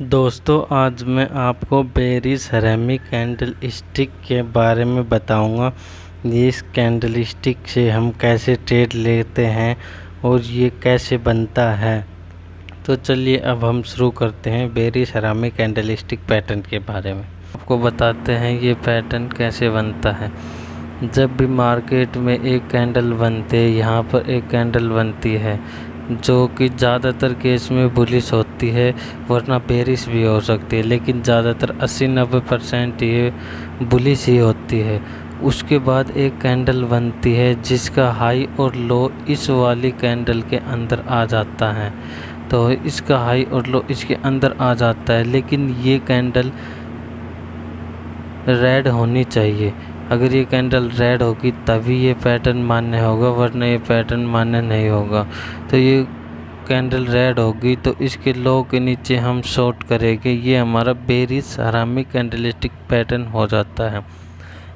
दोस्तों, आज मैं आपको बेरी सेरेमिक कैंडल स्टिक के बारे में बताऊंगा। इस कैंडल स्टिक से हम कैसे ट्रेड लेते हैं और ये कैसे बनता है। तो चलिए अब हम शुरू करते हैं बेरी सेरेमिक कैंडल स्टिक पैटर्न के बारे में। आपको बताते हैं ये पैटर्न कैसे बनता है। जब भी मार्केट में एक कैंडल बनते हैं, यहाँ पर एक कैंडल बनती है जो कि ज़्यादातर केस में बुलिश होती है, वरना बेरिश भी हो सकती है, लेकिन ज़्यादातर 80-90% ये बुलिश ही होती है। उसके बाद एक कैंडल बनती है जिसका हाई और लो इस वाली कैंडल के अंदर आ जाता है। तो इसका हाई और लो इसके अंदर आ जाता है, लेकिन ये कैंडल रेड होनी चाहिए। अगर ये कैंडल रेड होगी तभी ये पैटर्न मान्य होगा, वरना ये पैटर्न मान्य नहीं होगा। तो ये कैंडल रेड होगी तो इसके लो के नीचे हम शॉर्ट करेंगे। ये हमारा बेरिश हरामी कैंडलस्टिक पैटर्न हो जाता है।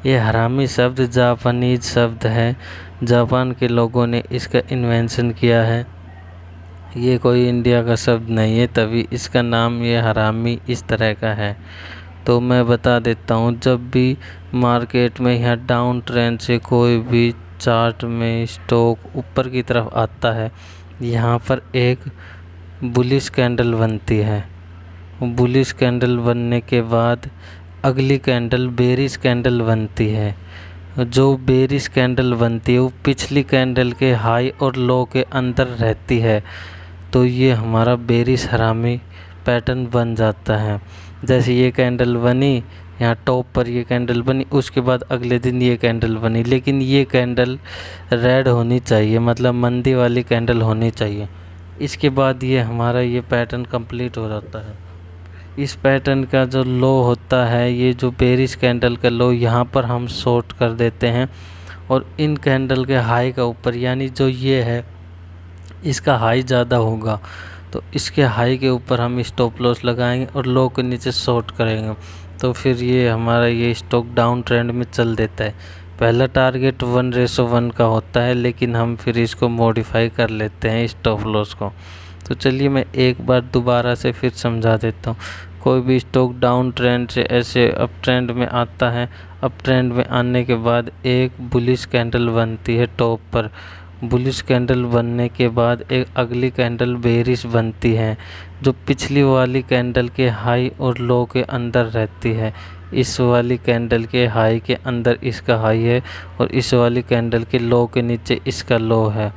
ये हरामी शब्द जापानीज शब्द है, जापान के लोगों ने इसका इन्वेंशन किया है। ये कोई इंडिया का शब्द नहीं है, तभी इसका नाम ये हरामी इस तरह का है। तो मैं बता देता हूँ, जब भी मार्केट में यहाँ डाउन ट्रेंड से कोई भी चार्ट में स्टॉक ऊपर की तरफ आता है, यहाँ पर एक बुलिश कैंडल बनती है। बुलिश कैंडल बनने के बाद अगली कैंडल बेरिश कैंडल बनती है। जो बेरिश कैंडल बनती है वो पिछली कैंडल के हाई और लो के अंदर रहती है। तो ये हमारा बेरिश हरामी पैटर्न बन जाता है। जैसे ये कैंडल बनी, यहाँ टॉप पर ये कैंडल बनी, उसके बाद अगले दिन ये कैंडल बनी, लेकिन ये कैंडल रेड होनी चाहिए, मतलब मंदी वाली कैंडल होनी चाहिए। इसके बाद ये हमारा ये पैटर्न कंप्लीट हो जाता है। इस पैटर्न का जो लो होता है, ये जो बेरिश कैंडल का लो, यहाँ पर हम शॉर्ट कर देते हैं और इन कैंडल के हाई का ऊपर, यानी जो ये है इसका हाई ज़्यादा होगा तो इसके हाई के ऊपर हम स्टॉप लॉस लगाएंगे और लो के नीचे शॉर्ट करेंगे। तो फिर ये हमारा ये स्टॉक डाउन ट्रेंड में चल देता है। पहला टारगेट 1:1 का होता है, लेकिन हम फिर इसको मॉडिफाई कर लेते हैं स्टॉप लॉस को। तो चलिए मैं एक बार दोबारा से फिर समझा देता हूँ। कोई भी स्टॉक डाउन ट्रेंड से ऐसे अप ट्रेंड में आता है, अप ट्रेंड में आने के बाद एक बुलिश कैंडल बनती है टॉप पर। बुलिश कैंडल बनने के बाद एक अगली कैंडल बेरिश बनती है, जो पिछली वाली कैंडल के हाई और लो के अंदर रहती है। इस वाली कैंडल के हाई के अंदर इसका हाई है और इस वाली कैंडल के लो के नीचे इसका लो है,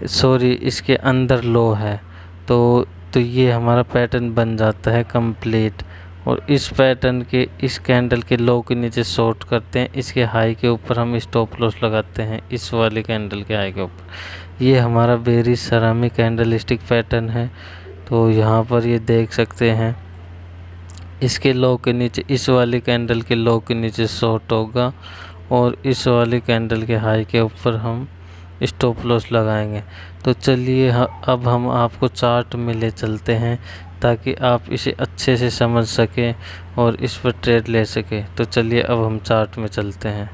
सॉरी इसके अंदर लो है। तो ये हमारा पैटर्न बन जाता है कंप्लीट। और इस पैटर्न के इस कैंडल के लो के नीचे शॉर्ट करते हैं, इसके हाई के ऊपर हम स्टॉप लॉस लगाते हैं, इस वाली कैंडल के हाई के ऊपर। ये हमारा bearish ceramic candle stick pattern है। तो यहाँ पर ये देख सकते हैं, इसके लो के नीचे इस वाली कैंडल के लो के नीचे शॉर्ट होगा और इस वाली कैंडल के हाई के ऊपर हम स्टॉप लॉस लगाएंगे। तो चलिए अब हम आपको चार्ट में ले चलते हैं ताकि आप इसे अच्छे से समझ सकें और इस पर ट्रेड ले सकें। तो चलिए अब हम चार्ट में चलते हैं।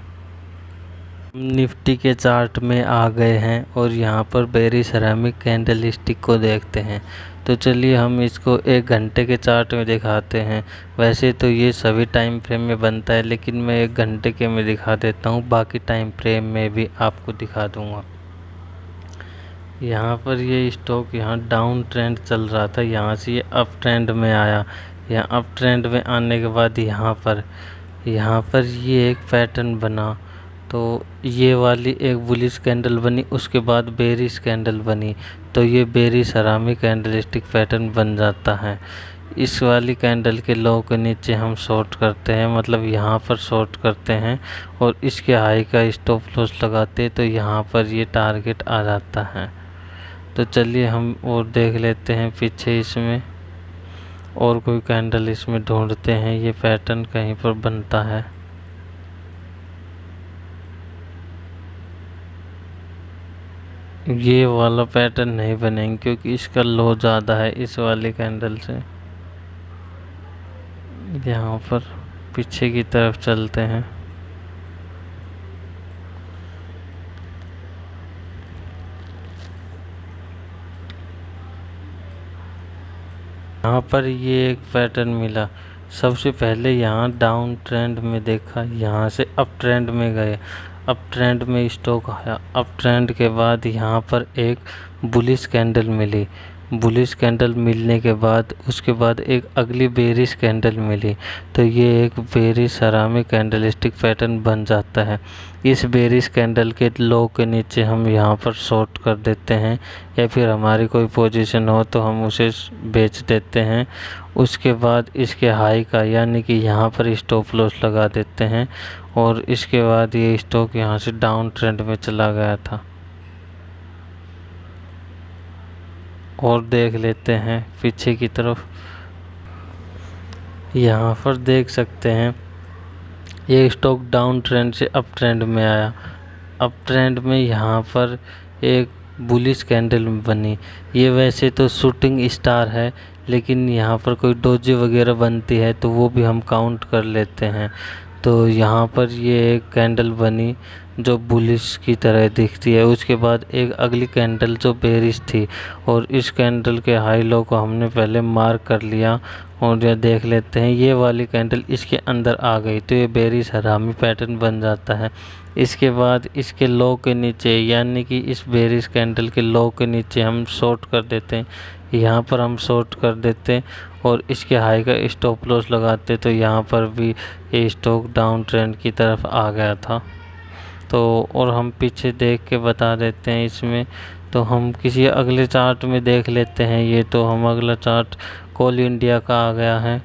हम निफ्टी के चार्ट में आ गए हैं और यहाँ पर बेरी सेरामिक कैंडल स्टिक को देखते हैं। तो चलिए हम इसको 1 घंटे के चार्ट में दिखाते हैं। वैसे तो ये सभी टाइम फ्रेम में बनता है, लेकिन मैं 1 घंटे के में दिखा देता हूँ, बाकी टाइम फ्रेम में भी आपको दिखा दूँगा। यहाँ पर ये स्टॉक यहाँ डाउन ट्रेंड चल रहा था, यहाँ से ये अप ट्रेंड में आया। यहाँ अप ट्रेंड में आने के बाद यहाँ पर ये एक पैटर्न बना। तो ये वाली एक बुलिश कैंडल बनी, उसके बाद बेरिश कैंडल बनी। तो ये bearish ceramic candle stick pattern बन जाता है। इस वाली कैंडल के लो के नीचे हम शॉर्ट करते हैं, मतलब यहाँ पर शॉर्ट करते हैं और इसके हाई का स्टॉप लॉस लगाते हैं। तो यहाँ पर ये टारगेट आ जाता है। तो चलिए हम और देख लेते हैं पीछे, इसमें और कोई कैंडल इसमें ढूंढते हैं, ये पैटर्न कहीं पर बनता है। ये वाला पैटर्न नहीं बनेंगे क्योंकि इसका लो ज़्यादा है इस वाली कैंडल से। यहाँ पर पीछे की तरफ चलते हैं। यहाँ पर ये एक पैटर्न मिला। सबसे पहले यहाँ डाउन ट्रेंड में देखा, यहाँ से अप ट्रेंड में गए, अप ट्रेंड में स्टॉक आया। अप ट्रेंड के बाद यहाँ पर एक बुलिश कैंडल मिली। बुलिश कैंडल मिलने के बाद उसके बाद एक अगली बेरिश कैंडल मिली, तो ये एक बेरिश हरामी कैंडलस्टिक पैटर्न बन जाता है। इस बेरिश कैंडल के लो के नीचे हम यहाँ पर शॉर्ट कर देते हैं, या फिर हमारी कोई पोजीशन हो तो हम उसे बेच देते हैं। उसके बाद इसके हाई का यानी कि यहाँ पर स्टॉप लॉस लगा देते हैं, और इसके बाद ये स्टॉक यहाँ से डाउन ट्रेंड में चला गया था। और देख लेते हैं पीछे की तरफ। यहाँ पर देख सकते हैं ये स्टॉक डाउन ट्रेंड से अप ट्रेंड में आया। अप ट्रेंड में यहाँ पर एक बुलिश कैंडल बनी। ये वैसे तो शूटिंग स्टार है, लेकिन यहाँ पर कोई डोजी वगैरह बनती है तो वो भी हम काउंट कर लेते हैं। तो यहाँ पर ये एक कैंडल बनी जो बुलिश की तरह दिखती है। उसके बाद एक अगली कैंडल जो बेरिश थी, और इस कैंडल के हाई लो को हमने पहले मार्क कर लिया, और ये देख लेते हैं ये वाली कैंडल इसके अंदर आ गई तो ये बेरिश हरामी पैटर्न बन जाता है। इसके बाद इसके लो के नीचे यानी कि इस बेरिश कैंडल के लो के नीचे हम शॉर्ट कर देते हैं। यहाँ पर हम शॉर्ट कर देते हैं और इसके हाई का स्टॉप लॉस लगाते, तो यहाँ पर भी ये स्टॉक डाउन ट्रेंड की तरफ आ गया था। तो और हम पीछे देख के बता देते हैं इसमें। तो हम किसी अगले चार्ट में देख लेते हैं। ये तो हम अगला चार्ट कोल इंडिया का आ गया है।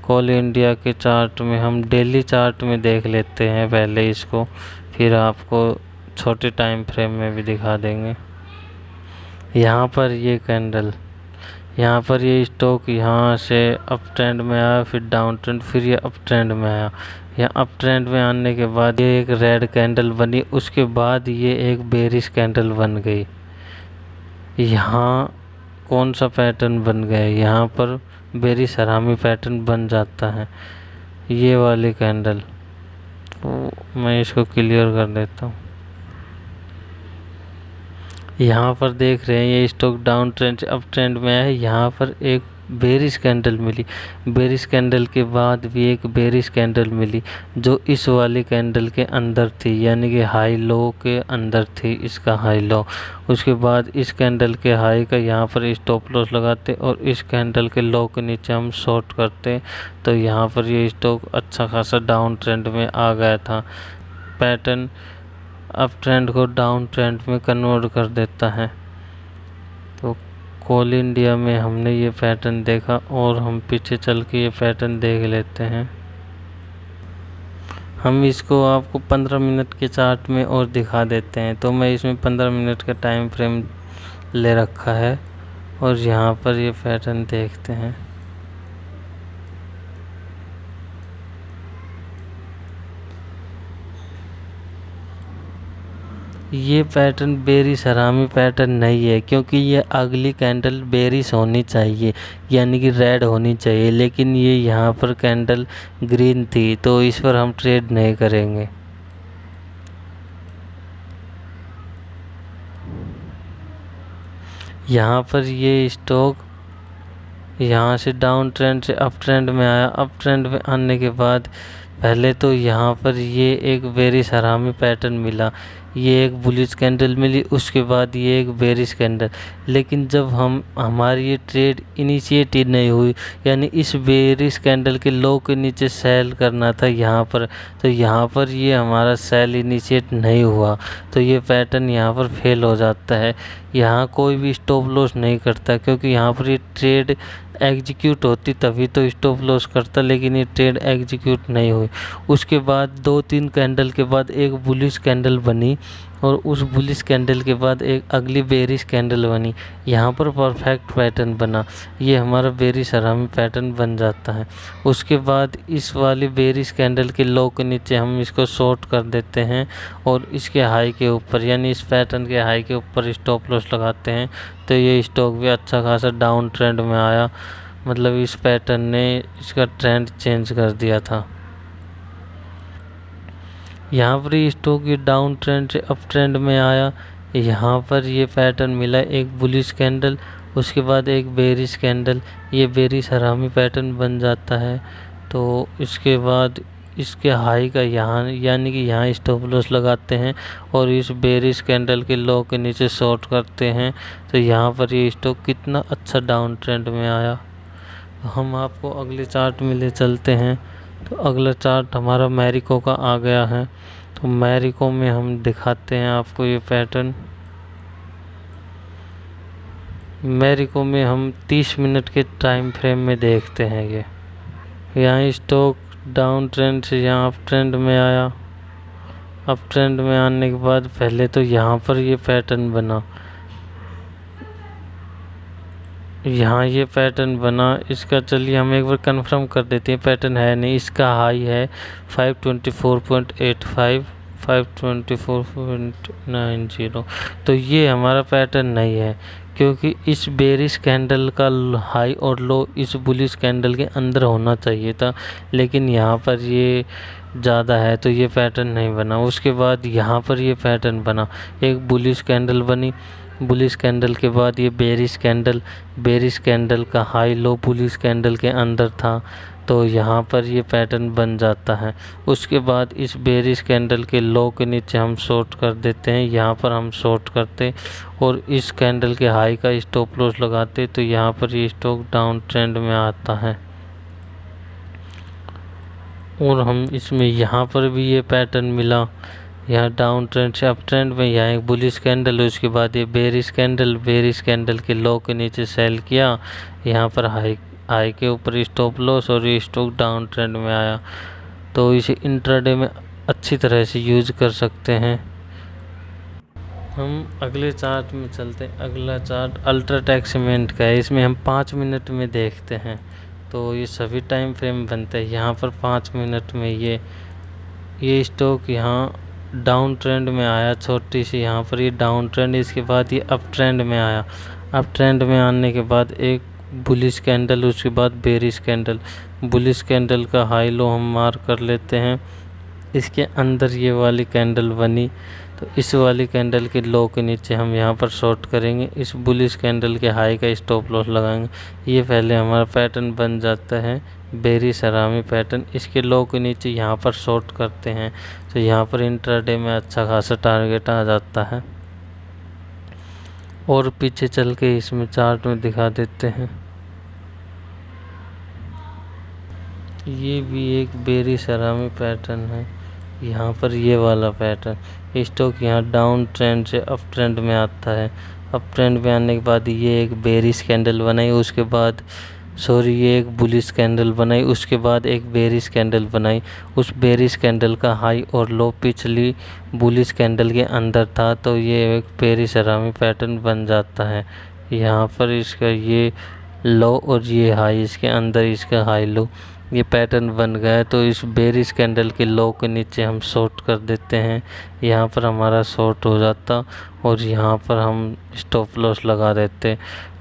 कोल इंडिया के चार्ट में हम डेली चार्ट में देख लेते हैं पहले इसको, फिर आपको छोटे टाइम फ्रेम में भी दिखा देंगे। यहाँ पर ये कैंडल, यहाँ पर ये स्टॉक यहाँ से अप ट्रेंड में आया, फिर डाउन ट्रेंड, फिर ये अप ट्रेंड में आया। यहाँ अप ट्रेंड में आने के बाद ये एक रेड कैंडल बनी, उसके बाद ये एक बेरिश कैंडल बन गई। यहाँ कौन सा पैटर्न बन गया, यहाँ पर बेरिश हरामी पैटर्न बन जाता है, ये वाली कैंडल। तो मैं इसको क्लियर कर देता हूँ। यहाँ पर देख रहे हैं ये स्टॉक डाउन ट्रेंड से अप ट्रेंड में है। यहाँ पर एक बेरिश कैंडल मिली, बेरिश कैंडल के बाद भी एक बेरिश कैंडल मिली जो इस वाली कैंडल के अंदर थी, यानी कि हाई लो के अंदर थी इसका हाई लो। उसके बाद इस कैंडल के हाई का यहाँ पर स्टॉप लॉस लगाते और इस कैंडल के लो के नीचे हम शॉर्ट करते, तो यहाँ पर ये स्टॉक अच्छा खासा डाउन ट्रेंड में आ गया था। पैटर्न अप ट्रेंड को डाउन ट्रेंड में कन्वर्ट कर देता है। तो कोल इंडिया में हमने ये पैटर्न देखा, और हम पीछे चल के ये पैटर्न देख लेते हैं। हम इसको आपको 15 मिनट के चार्ट में और दिखा देते हैं। तो मैं इसमें 15 मिनट का टाइम फ्रेम ले रखा है, और यहाँ पर ये पैटर्न देखते हैं। ये पैटर्न बेरिश हरामी पैटर्न नहीं है, क्योंकि ये अगली कैंडल बेरिश होनी चाहिए, यानी कि रेड होनी चाहिए, लेकिन ये यहाँ पर कैंडल ग्रीन थी, तो इस पर हम ट्रेड नहीं करेंगे। यहाँ पर ये स्टॉक यहाँ से डाउन ट्रेंड से अप ट्रेंड में आया। अप ट्रेंड में आने के बाद पहले तो यहाँ पर ये एक बेरिश हरामी पैटर्न मिला, ये एक बुलिश कैंडल मिली, उसके बाद ये एक बेरिश कैंडल। लेकिन जब हमारी ये ट्रेड इनिशिएट ही नहीं हुई, यानी इस बेरिश कैंडल के लो के नीचे सेल करना था यहाँ पर, तो यहाँ पर ये हमारा सेल इनिशिएट नहीं हुआ, तो ये पैटर्न यहाँ पर फेल हो जाता है। यहाँ कोई भी स्टॉप लॉस नहीं करता, क्योंकि यहाँ पर ये ट्रेड एग्जीक्यूट होती तभी तो स्टॉप लॉस करता, लेकिन ये ट्रेड एग्जीक्यूट नहीं हुई। उसके बाद 2-3 कैंडल के बाद एक बुलिश कैंडल बनी, और उस बुलिश कैंडल के बाद एक अगली बेरिश कैंडल बनी। यहाँ पर परफेक्ट पैटर्न बना, ये हमारा बेरिश हरामी पैटर्न बन जाता है। उसके बाद इस वाली बेरिश कैंडल के लो के नीचे हम इसको शॉर्ट कर देते हैं, और इसके हाई के ऊपर यानी इस पैटर्न के हाई के ऊपर स्टॉप लॉस लगाते हैं, तो ये स्टॉक भी अच्छा खासा डाउन ट्रेंड में आया। मतलब इस पैटर्न ने इसका ट्रेंड चेंज कर दिया था। यहाँ पर ये स्टॉक ये डाउन ट्रेंड से अप ट्रेंड में आया। यहाँ पर ये पैटर्न मिला एक बुलिश कैंडल, उसके बाद एक बेरिश कैंडल, ये बेरिश हरामी पैटर्न बन जाता है। तो इसके बाद इसके हाई का यहाँ यानी कि यहाँ स्टॉप लॉस लगाते हैं और इस बेरिश कैंडल के लो के नीचे शॉर्ट करते हैं। तो यहाँ पर ये स्टॉक कितना अच्छा डाउन ट्रेंड में आया। तो हम आपको अगले चार्ट में ले चलते हैं। तो अगला चार्ट हमारा मैरिको का आ गया है। तो मैरिको में हम दिखाते हैं आपको ये पैटर्न। मैरिको में हम 30 मिनट के टाइम फ्रेम में देखते हैं। ये यहाँ स्टॉक डाउन ट्रेंड से यहाँ अप ट्रेंड में आया। अप ट्रेंड में आने के बाद पहले तो यहाँ पर ये पैटर्न बना, यहाँ ये पैटर्न बना। इसका चलिए हम एक बार कंफर्म कर देते हैं, पैटर्न है नहीं। इसका हाई है 524.85, 524.90। तो ये हमारा पैटर्न नहीं है, क्योंकि इस बेरिश कैंडल का हाई और लो इस बुलिश कैंडल के अंदर होना चाहिए था, लेकिन यहाँ पर ये ज़्यादा है तो ये पैटर्न नहीं बना। उसके बाद यहाँ पर ये पैटर्न बना, एक बुलिश कैंडल बनी। बुलिश कैंडल के बाद ये बेरिश कैंडल का हाई लो बुलिश कैंडल के अंदर था, तो यहाँ पर ये पैटर्न बन जाता है। उसके बाद इस बेरिश कैंडल के लो के नीचे हम शॉर्ट कर देते हैं। यहाँ पर हम शॉर्ट करते और इस कैंडल के हाई का स्टॉप लॉस लगाते, तो यहाँ पर ये स्टॉक डाउन ट्रेंड में आता है। और हम इसमें यहाँ पर भी ये पैटर्न मिला, यहाँ डाउन ट्रेंड से अप ट्रेंड में। यहाँ एक बुलिश कैंडल, उसके बाद ये बेरिश कैंडल के लो के नीचे सेल किया। यहाँ पर हाई के ऊपर स्टॉप लॉस और ये स्टॉक डाउन ट्रेंड में आया। तो इसे इंट्राडे में अच्छी तरह से यूज कर सकते हैं। हम अगले चार्ट में चलते हैं। अगला चार्ट अल्ट्राटेक सीमेंट का है। इसमें हम 5 मिनट में देखते हैं। तो ये सभी टाइम फ्रेम बनते हैं। यहाँ पर 5 मिनट में ये स्टॉक यहाँ डाउन ट्रेंड में आया, छोटी सी यहाँ पर ये डाउन ट्रेंड। इसके बाद ये अप ट्रेंड में आया। अप ट्रेंड में आने के बाद एक बुलिश कैंडल, उसके बाद बेरिश कैंडल। बुलिश कैंडल का हाई लो हम मार्क कर लेते हैं। इसके अंदर ये वाली कैंडल बनी, तो इस वाली कैंडल के लो के नीचे हम यहाँ पर शॉर्ट करेंगे। इस बुलिश कैंडल के हाई का स्टॉप लॉस लगाएंगे। ये पहले हमारा पैटर्न बन जाता है बेरिश हरामी पैटर्न। इसके लो के नीचे यहाँ पर शॉर्ट करते हैं, तो यहाँ पर इंट्राडे में अच्छा खासा टारगेट आ जाता है। और पीछे चल के इसमें चार्ट में दिखा देते हैं। ये भी एक बेरिश हरामी पैटर्न है। यहाँ पर ये वाला पैटर्न, स्टॉक यहाँ डाउन ट्रेंड से अप ट्रेंड में आता है। अप ट्रेंड में आने के बाद ये एक बेरिश कैंडल बनाई, उसके बाद ये एक बुलिश कैंडल बनाई, उसके बाद एक बेरिश कैंडल बनाई। उस बेरिश कैंडल का हाई और लो पिछली बुलिश कैंडल के अंदर था, तो ये एक बेरिश हरामी पैटर्न बन जाता है। यहाँ पर इसका ये लो और ये हाई, इसके अंदर इसका हाई लो, ये पैटर्न बन गया है। तो इस बेरिश कैंडल के लो के नीचे हम शॉर्ट कर देते हैं। यहाँ पर हमारा शॉर्ट हो जाता और यहाँ पर हम स्टॉप लॉस लगा देते।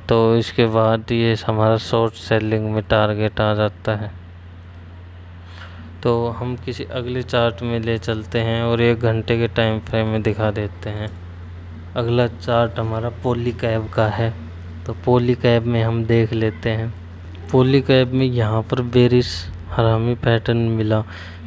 तो इसके बाद ये हमारा शॉर्ट सेलिंग में टारगेट आ जाता है। तो हम किसी अगले चार्ट में ले चलते हैं और 1 घंटे के टाइम फ्रेम में दिखा देते हैं। अगला चार्ट हमारा पॉलीकैब का है। तो पॉलीकैब में हम देख लेते हैं। पॉलीकैब में यहाँ पर बेरिश हरामी पैटर्न मिला।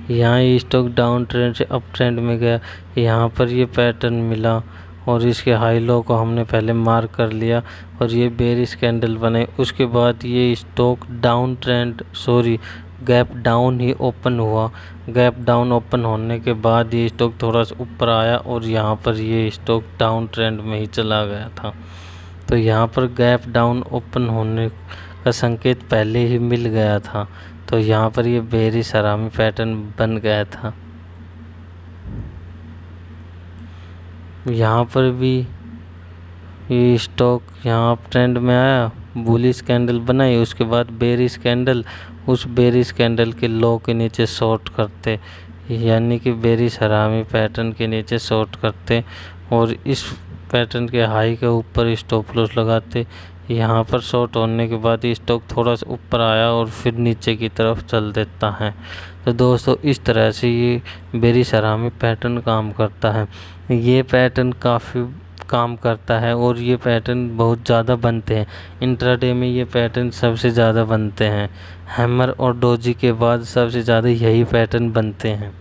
यहाँ ये स्टॉक डाउन ट्रेंड से अप ट्रेंड में गया, यहाँ पर ये पैटर्न मिला और इसके हाई लो को हमने पहले मार्क कर लिया और ये बेरिश कैंडल बने। उसके बाद ये stock down trend gap down ही ओपन हुआ। गैप डाउन ओपन होने के बाद ये स्टॉक थोड़ा सा ऊपर आया और यहाँ पर ये स्टॉक डाउन ट्रेंड में ही चला गया था। तो यहाँ पर गैप डाउन ओपन होने का संकेत पहले ही मिल गया था, तो यहाँ पर ये बेरिश हरामी पैटर्न बन गया था। यहाँ पर भी ये स्टॉक यहाँ अप ट्रेंड में आया, बुलिश कैंडल बनाई, उसके बाद बेरिश कैंडल, उस बेरिश कैंडल के लो के नीचे शॉर्ट करते, यानी कि बेरिश हरामी पैटर्न के नीचे शॉर्ट करते और इस पैटर्न के हाई के ऊपर स्टॉप लॉस लगाते। यहाँ पर शॉर्ट होने के बाद स्टॉक थोड़ा सा ऊपर आया और फिर नीचे की तरफ चल देता है। तो दोस्तों इस तरह से ये बेरिश हरामी पैटर्न काम करता है। ये पैटर्न काफ़ी काम करता है और ये पैटर्न बहुत ज़्यादा बनते हैं। इंट्राडे में ये पैटर्न सबसे ज़्यादा बनते हैं। हैमर और डोजी के बाद सबसे ज़्यादा यही पैटर्न बनते हैं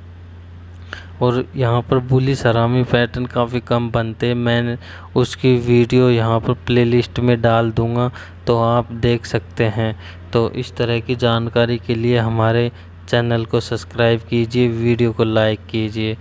और यहाँ पर बुलिश हरामी पैटर्न काफ़ी कम बनते हैं। मैं उसकी वीडियो यहाँ पर प्लेलिस्ट में डाल दूँगा, तो आप देख सकते हैं। तो इस तरह की जानकारी के लिए हमारे चैनल को सब्सक्राइब कीजिए, वीडियो को लाइक कीजिए।